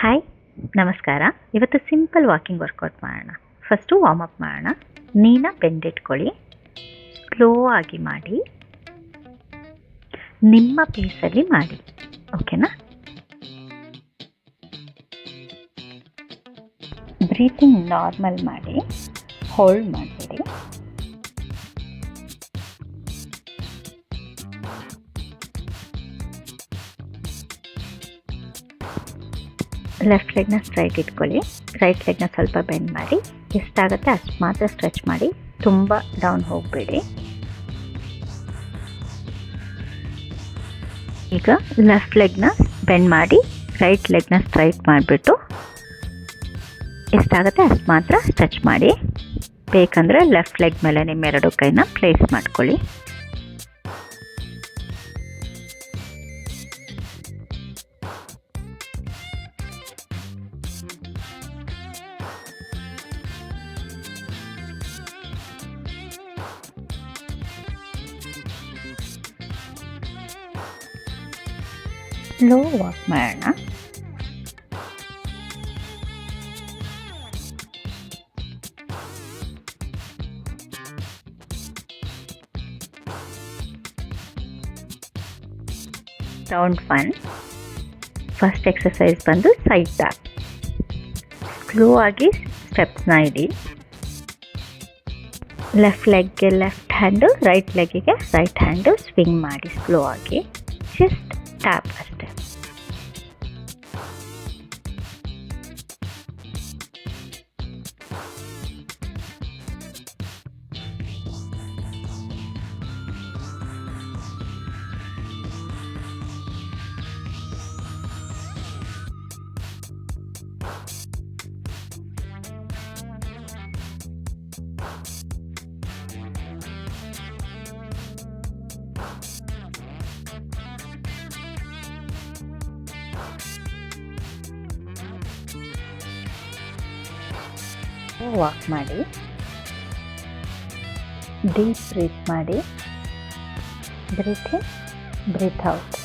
Hi, ನಮಸ್ಕಾರ. ಇವತ್ತು simple walking workout ಮಾಡೋಣ. ಫಸ್ಟು ವಾರ್ಮಪ್ ಮಾಡೋಣ. ನೀನ ಬೆಂದಿಟ್ಕೊಳ್ಳಿ, ಸ್ಲೋ ಆಗಿ ಮಾಡಿ, ನಿಮ್ಮ ಪೇಸಲ್ಲಿ ಮಾಡಿ, ಓಕೆನಾ? ಬ್ರೀತಿಂಗ್ ನಾರ್ಮಲ್ ಮಾಡಿ, ಹೋಲ್ಡ್ ಮಾಡಬೇಡಿ. ಲೆಫ್ಟ್ ಲೆಗ್ನ ಸ್ಟ್ರೈಟ್ ಇಟ್ಕೊಳ್ಳಿ, ರೈಟ್ ಲೆಗ್ನ ಸ್ವಲ್ಪ ಬೆಂಡ್ ಮಾಡಿ. ಎಷ್ಟಾಗುತ್ತೆ ಅಷ್ಟು ಮಾತ್ರ ಸ್ಟ್ರೆಚ್ ಮಾಡಿ, ತುಂಬ ಡೌನ್ ಹೋಗಬೇಡಿ. ಈಗ ಲೆಫ್ಟ್ ಲೆಗ್ನ ಬೆಂಡ್ ಮಾಡಿ, ರೈಟ್ ಲೆಗ್ನ ಸ್ಟ್ರೈಟ್ ಮಾಡಿಬಿಟ್ಟು ಎಷ್ಟಾಗುತ್ತೆ ಅಷ್ಟು ಮಾತ್ರ ಸ್ಟ್ರೆಚ್ ಮಾಡಿ. ಬೇಕಂದರೆ ಲೆಫ್ಟ್ ಲೆಗ್ ಮೇಲೆ ನಿಮ್ಮೆರಡು ಕೈನ ಪ್ಲೇಸ್ ಮಾಡ್ಕೊಳ್ಳಿ. ಸ್ಲೋ ವಾಕ್ ಮಾಡೋಣ. ರೌಂಡ್ 1. ಫಸ್ಟ್ ಎಕ್ಸಸೈಸ್ ಬಂದು ಸೈಡ್ ಟ್ಯಾಪ್. ಸ್ಲೋ ಆಗಿ ಸ್ಟೆಪ್ಸ್ನ ಇಡಿ. ಲೆಫ್ಟ್ ಲೆಗ್ಗೆ ಲೆಫ್ಟ್ ಹ್ಯಾಂಡು, ರೈಟ್ ಲೆಗ್ಗಿಗೆ ರೈಟ್ ಹ್ಯಾಂಡು ಸ್ವಿಂಗ್ ಮಾಡಿ ಸ್ಲೋ ಆಗಿ. ಜಸ್ಟ್ ಟ್ಯಾಪ್ ಅಷ್ಟೆ. ವಾಕ್ ಮಾಡಿ, ಡೀಪ್ ಬ್ರೀತ್ ಮಾಡಿ, ಬ್ರೀತ್ ಇನ್, ಬ್ರೀತ್ ಔಟ್.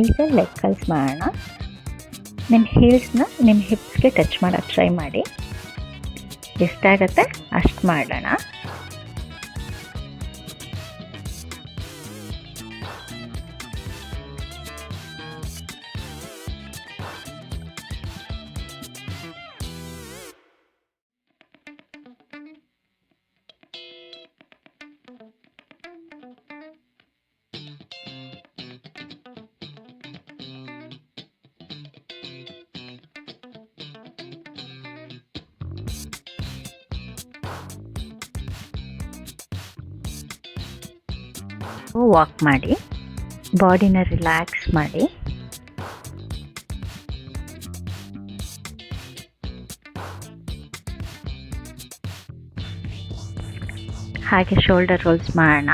ಈಗ ಲೆಗ್ ಕಲ್ಸ್ ಮಾಡೋಣ. ನಿಮ್ಮ ಹೀಲ್ಸ್ನ ನಿಮ್ಮ ಹಿಪ್ಸ್ಗೆ ಟಚ್ ಮಾಡೋಕ್ಕೆ ಟ್ರೈ ಮಾಡಿ. ಎಷ್ಟಾಗತ್ತೆ ಅಷ್ಟು ಮಾಡೋಣ. ವಾಕ್ ಮಾಡಿ, ಬಾಡಿನ ರಿಲ್ಯಾಕ್ಸ್ ಮಾಡಿ. ಹಾಗೆ ಶೋಲ್ಡರ್ ರೋಲ್ಸ್ ಮಾಡೋಣ.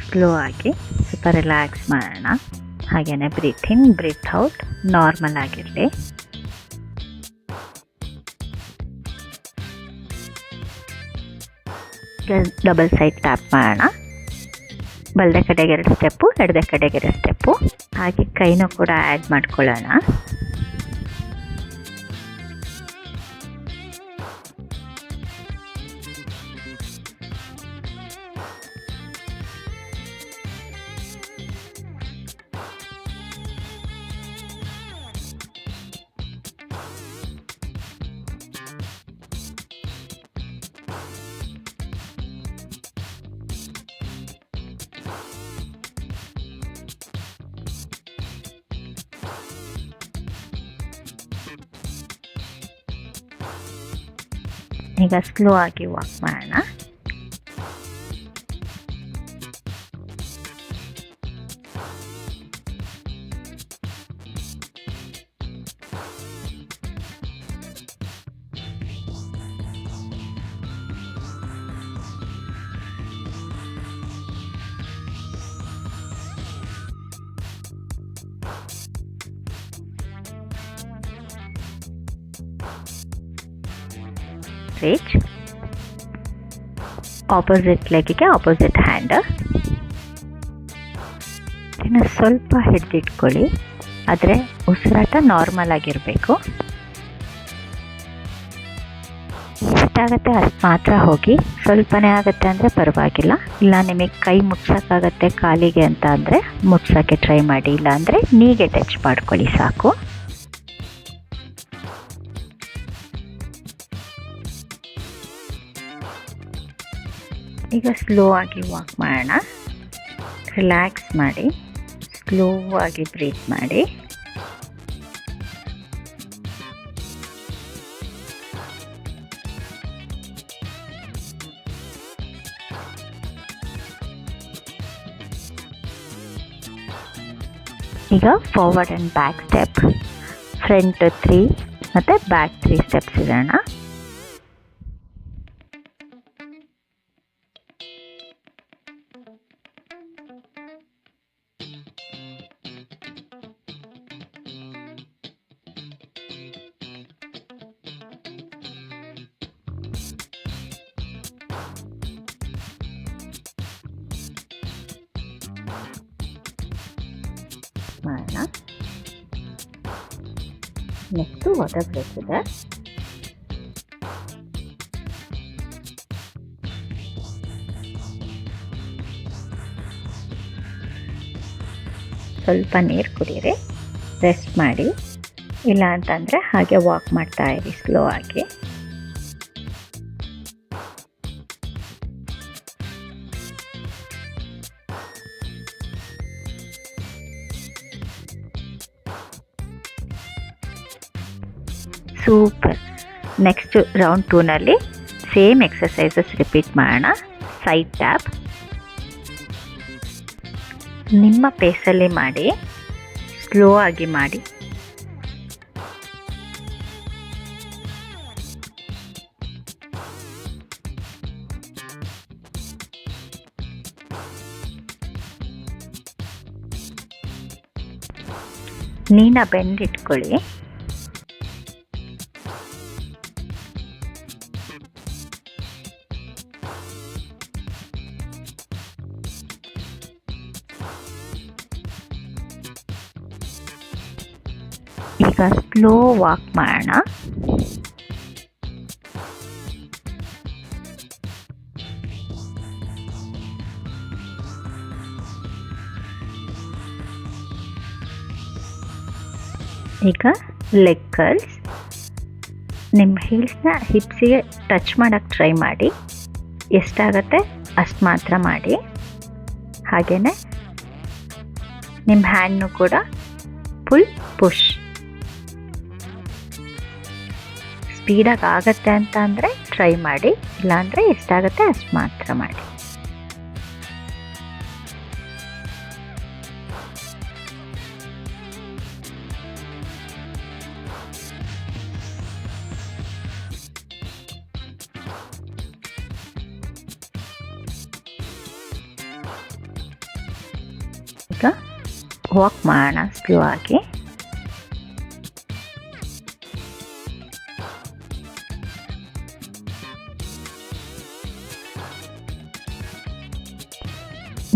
ಸ್ಲೋ ಆಗಿ ಸ್ವಲ್ಪ ರಿಲ್ಯಾಕ್ಸ್ ಮಾಡೋಣ. ಹಾಗೆಯೇ breathe in, breathe out normal ಆಗಿರಲಿ. ಡಬಲ್ ಸೈಡ್ ಟ್ಯಾಪ್ ಮಾಡೋಣ. ಬಲದೆ ಕಡೆಗೆ 2 ಸ್ಟೆಪ್ಪು, ಎಡದೆ ಕಡೆಗೆ 2 ಸ್ಟೆಪ್ಪು. ಹಾಗೆ ಕೈನೂ ಕೂಡ ಆ್ಯಡ್ ಮಾಡ್ಕೊಳ್ಳೋಣ. ಈಗ ಸ್ಲೋ ಆಗಿ ವಾಕ್ ಮಾಡೋಣ. ರೀಚ್. ಆಪೋಸಿಟ್ ಲೆಗ್ಗೆ ಆಪೋಸಿಟ್ ಹ್ಯಾಂಡ್. ಇನ್ನು ಸ್ವಲ್ಪ ಹಿಡಿದಿಟ್ಕೊಳ್ಳಿ, ಆದರೆ ಉಸಿರಾಟ ನಾರ್ಮಲ್ ಆಗಿರಬೇಕು. ಎಷ್ಟಾಗತ್ತೆ ಅಷ್ಟು ಮಾತ್ರ ಹೋಗಿ. ಸ್ವಲ್ಪನೇ ಆಗುತ್ತೆ ಅಂದರೆ ಪರವಾಗಿಲ್ಲ, ಇಲ್ಲ ನಿಮಗೆ ಕೈ ಮುಟ್ಸೋಕ್ಕಾಗತ್ತೆ ಕಾಲಿಗೆ ಅಂತ ಅಂದರೆ ಮುಟ್ಸೋಕ್ಕೆ ಟ್ರೈ ಮಾಡಿ, ಇಲ್ಲ ಅಂದರೆ ನೀಗೆ ಟಚ್ ಮಾಡ್ಕೊಳ್ಳಿ ಸಾಕು. ಈಗ ಸ್ಲೋ ಆಗಿ ವಾಕ್ ಮಾಡೋಣ. ರಿಲ್ಯಾಕ್ಸ್ ಮಾಡಿ, ಸ್ಲೋ ಆಗಿ ಬ್ರೀತ್ ಮಾಡಿ. ಈಗ forward and back step, front 3 ಮತ್ತು ಬ್ಯಾಕ್ 3 ಸ್ಟೆಪ್ಸ್ ಇರೋಣ. ಮಾಡೋಣ. ನೆಕ್ಸ್ಟು ವಾಟರ್ ಬ್ರೇಕ್ ಇದೆ. ಸ್ವಲ್ಪ ನೀರು ಕುಡೀರಿ, ರೆಸ್ಟ್ ಮಾಡಿ, ಇಲ್ಲ ಅಂತಂದರೆ ಹಾಗೆ ವಾಕ್ ಮಾಡ್ತಾ ಇರಿ ಸ್ಲೋ ಆಗಿ. ಸೂಪರ್. ನೆಕ್ಸ್ಟ್ ರೌಂಡ್ 2ನಲ್ಲಿ ಸೇಮ್ ಎಕ್ಸಸೈಸಸ್ ರಿಪೀಟ್ ಮಾಡೋಣ. ಸೈಡ್ ಟ್ಯಾಪ್ ನಿಮ್ಮ ಪೇಸಲ್ಲಿ ಮಾಡಿ, ಸ್ಲೋ ಆಗಿ ಮಾಡಿ. ನೀನ ಬೆಂಡಿಟ್ಕೊಳ್ಳಿ. ಈಗ ಸ್ಲೋ ವಾಕ್ ಮಾಡೋಣ. ಈಗ ಲೆಗ್ ಕರ್ಲ್ಸ್. ನಿಮ್ಮ ಹೀಲ್ಸ್ನ ಹಿಪ್ಸಿಗೆ ಟಚ್ ಮಾಡೋಕ್ಕೆ ಟ್ರೈ ಮಾಡಿ, ಎಷ್ಟಾಗತ್ತೆ ಅಷ್ಟು ಮಾತ್ರ ಮಾಡಿ. ಹಾಗೆಯೇ ನಿಮ್ಮ ಹ್ಯಾಂಡ್ನು ಕೂಡ ಫುಲ್ ಪುಷ್. ಸ್ಪೀಡಾಗಿ ಆಗತ್ತೆ ಅಂತ ಅಂದರೆ ಟ್ರೈ ಮಾಡಿ, ಇಲ್ಲಾಂದರೆ ಎಷ್ಟಾಗತ್ತೆ ಅಷ್ಟು ಮಾತ್ರ ಮಾಡಿ. ಈಗ ವಾಕ್ ಮಾಡೋಣ ಸ್ಲೋ ಆಗಿ.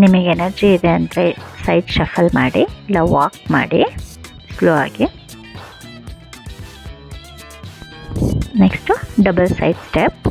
ನಿಮಗೆ ಎನರ್ಜಿ ಇದೆ ಅಂದರೆ ಸೈಡ್ ಶಫಲ್ ಮಾಡಿ, ಇಲ್ಲ ವಾಕ್ ಮಾಡಿ ಸ್ಲೋ ಆಗಿ. Next double side step.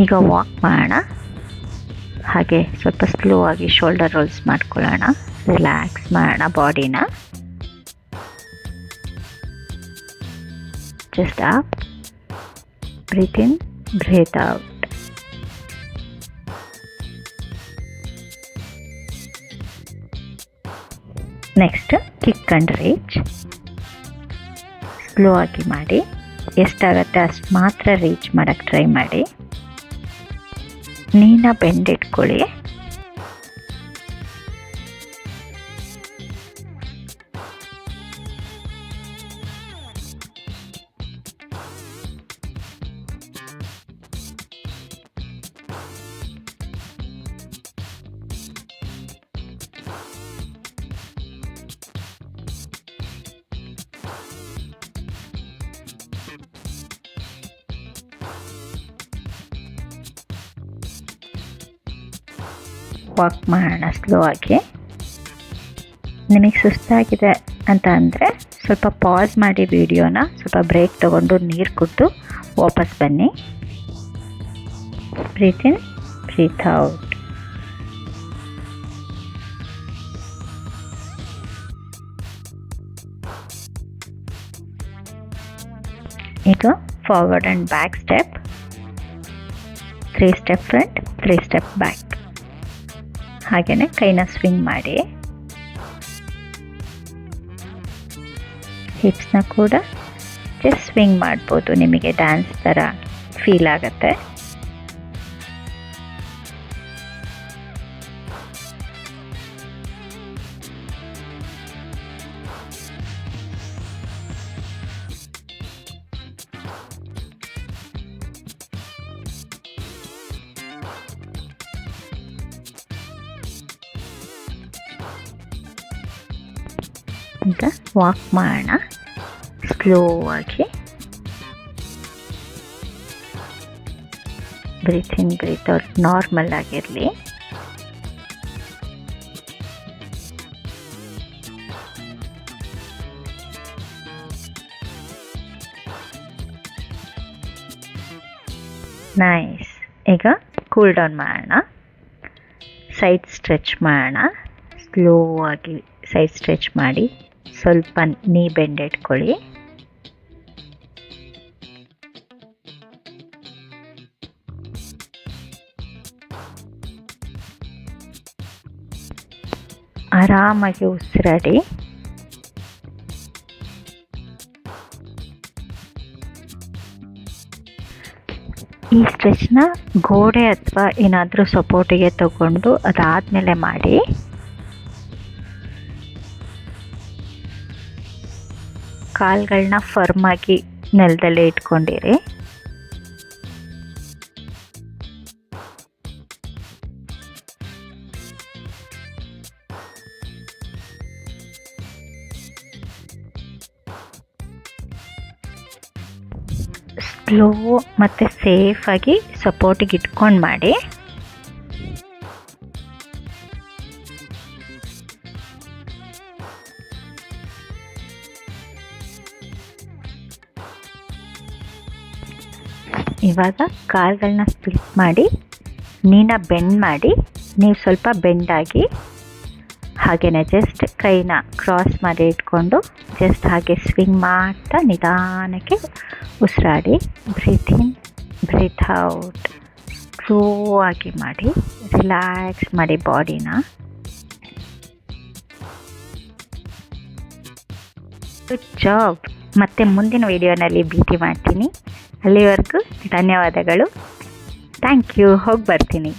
ಈಗ ವಾಕ್ ಮಾಡೋಣ. ಹಾಗೆ ಸ್ವಲ್ಪ ಸ್ಲೋ ಆಗಿ ಶೋಲ್ಡರ್ ರೋಲ್ಸ್ ಮಾಡ್ಕೊಳ್ಳೋಣ. ರಿಲ್ಯಾಕ್ಸ್ ಮಾಡೋಣ ಬಾಡಿನ. Just up, breathe in, breathe out. Next kick and reach. Slow ಆಗಿ ಮಾಡಿ, ಎಷ್ಟಾಗತ್ತೆ ಅಷ್ಟು ಮಾತ್ರ ರೀಚ್ ಮಾಡೋಕ್ಕೆ ಟ್ರೈ ಮಾಡಿ. ನೀನ ಬೆಂಡ್ ಇಟ್ಕೊಳ್ಳಿ. ವಾಕ್ ಮಾಡೋಣ ಸ್ಲೋ ಆಗಿ. ನಿಮಗೆ ಸುಸ್ತಾಗಿದೆ ಅಂತ ಅಂದರೆ ಸ್ವಲ್ಪ ಪಾಸ್ ಮಾಡಿ ವಿಡಿಯೋನ, ಸ್ವಲ್ಪ ಬ್ರೇಕ್ ತೊಗೊಂಡು ನೀರು ಕುಡಿದು ವಾಪಸ್ ಬನ್ನಿ. Breathe in, breathe out. ಈಗ forward and back step, 3 step front, 3 step back. ಹಾಗೆಯೇ ಕೈನ ಸ್ವಿಂಗ್ ಮಾಡಿ. ಹಿಪ್ಸ್ನ ಕೂಡ ಜಸ್ಟ್ ಸ್ವಿಂಗ್ ಮಾಡ್ಬೋದು, ನಿಮಗೆ ಡ್ಯಾನ್ಸ್ ಥರ ಫೀಲ್ ಆಗುತ್ತೆ. ಈಗ ವಾಕ್ ಮಾಡೋಣ ಸ್ಲೋ ಆಗಿ. Breathe in, breathe out normal ಆಗಿರಲಿ. ನೈಸ್. ಈಗ ಕೂಲ್ ಡೌನ್ ಮಾಡೋಣ. ಸೈಡ್ ಸ್ಟ್ರೆಚ್ ಮಾಡೋಣ. ಸ್ಲೋ ಆಗಿ ಸೈಡ್ ಸ್ಟ್ರೆಚ್ ಮಾಡಿ, ಸ್ವಲ್ಪ ನೀ ಬೆಂಡ್ ಇಟ್ಕೊಳ್ಳಿ. ಆರಾಮಾಗಿ ಉಸಿರಾಡಿ. ಈ ಸ್ಟ್ರೆಚ್ನ ಗೋಡೆ ಅಥವಾ ಏನಾದರೂ ಸಪೋರ್ಟಿಗೆ ತಗೊಂಡು ಅದಾದಮೇಲೆ ಮಾಡಿ. ಕಾಲ್ಗಳನ್ನ ಫರ್ಮ್ ಆಗಿ ನೆಲದಲ್ಲೇ ಇಟ್ಕೊಂಡಿರಿ. ಸ್ಲೋ ಮತ್ತು ಸೇಫಾಗಿ ಸಪೋರ್ಟಿಗೆ ಇಟ್ಕೊಂಡು ಮಾಡಿ. ಇವಾಗ ಕಾಲ್ಗಳನ್ನ ಸ್ಪ್ಲಿಟ್ ಮಾಡಿ, ನೀನ ಬೆಂಡ್ ಮಾಡಿ, ನೀವು ಸ್ವಲ್ಪ ಬೆಂಡಾಗಿ. ಹಾಗೆಯೇ ಜಸ್ಟ್ ಕೈನ ಕ್ರಾಸ್ ಮಾಡಿ ಇಟ್ಕೊಂಡು ಜಸ್ಟ್ ಹಾಗೆ ಸ್ವಿಂಗ್ ಮಾಡ್ತಾ ನಿಧಾನಕ್ಕೆ ಉಸಿರಾಡಿ. Breathe in, breathe out. Slow ಆಗಿ ಮಾಡಿ, ರಿಲ್ಯಾಕ್ಸ್ ಮಾಡಿ ಬಾಡಿನ. Good job. ಮತ್ತೆ ಮುಂದಿನ ವಿಡಿಯೋನಲ್ಲಿ ಭೇಟಿ ಮಾಡ್ತೀನಿ. ಅಲ್ಲಿವರೆಗೂ ಧನ್ಯವಾದಗಳು. Thank you. ಹೋಗಿ ಬರ್ತೀನಿ.